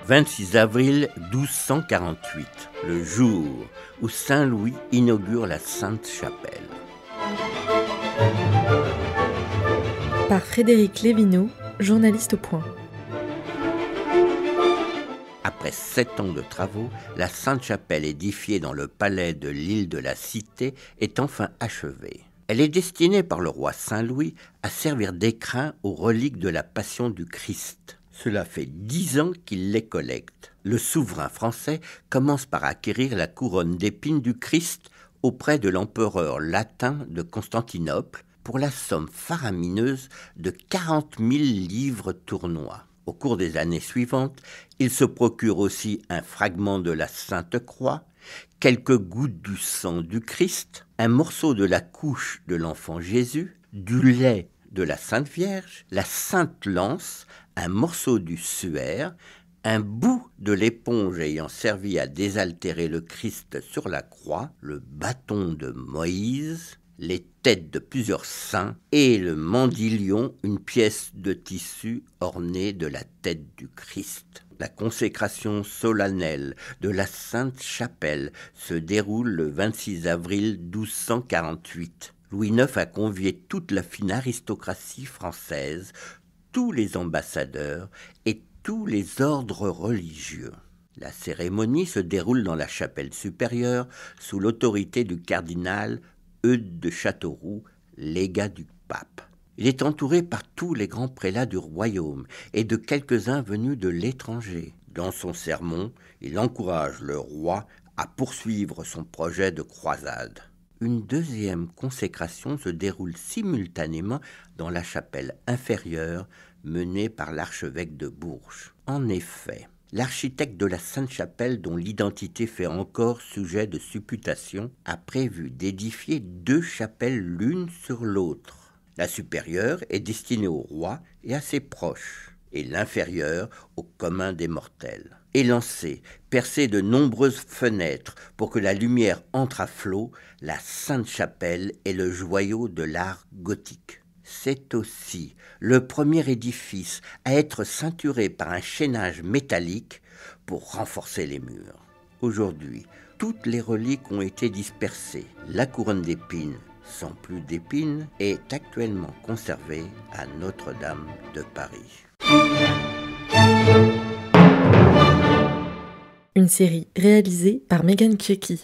26 avril 1248, le jour où Saint Louis inaugure la Sainte-Chapelle. Par Frédéric Lévineau, journaliste au Point. Après 7 ans de travaux, la Sainte-Chapelle édifiée dans le palais de l'île de la Cité est enfin achevée. Elle est destinée par le roi Saint-Louis à servir d'écrin aux reliques de la Passion du Christ. Cela fait 10 ans qu'il les collecte. Le souverain français commence par acquérir la couronne d'épines du Christ auprès de l'empereur latin de Constantinople pour la somme faramineuse de 40 000 livres tournois. Au cours des années suivantes, il se procure aussi un fragment de la Sainte Croix, quelques gouttes du sang du Christ, un morceau de la couche de l'enfant Jésus, du lait de la Sainte Vierge, la Sainte Lance, un morceau du suaire, un bout de l'éponge ayant servi à désaltérer le Christ sur la croix, le bâton de Moïse, les têtes de plusieurs saints et le mandilion, une pièce de tissu ornée de la tête du Christ. La consécration solennelle de la Sainte-Chapelle se déroule le 26 avril 1248. Louis IX a convié toute la fine aristocratie française, tous les ambassadeurs et tous les ordres religieux. La cérémonie se déroule dans la chapelle supérieure sous l'autorité du cardinal Eudes de Châteauroux, légat du pape. Il est entouré par tous les grands prélats du royaume et de quelques-uns venus de l'étranger. Dans son sermon, il encourage le roi à poursuivre son projet de croisade. Une deuxième consécration se déroule simultanément dans la chapelle inférieure menée par l'archevêque de Bourges. En effet, l'architecte de la Sainte-Chapelle, dont l'identité fait encore sujet de supputation, a prévu d'édifier 2 chapelles l'une sur l'autre. La supérieure est destinée au roi et à ses proches, et l'inférieure au commun des mortels. Élancée, percée de nombreuses fenêtres pour que la lumière entre à flot, la Sainte-Chapelle est le joyau de l'art gothique. C'est aussi le premier édifice à être ceinturé par un chaînage métallique pour renforcer les murs. Aujourd'hui, toutes les reliques ont été dispersées. La couronne d'épines, sans plus d'épines, est actuellement conservée à Notre-Dame de Paris. Une série réalisée par Megan Kiecky.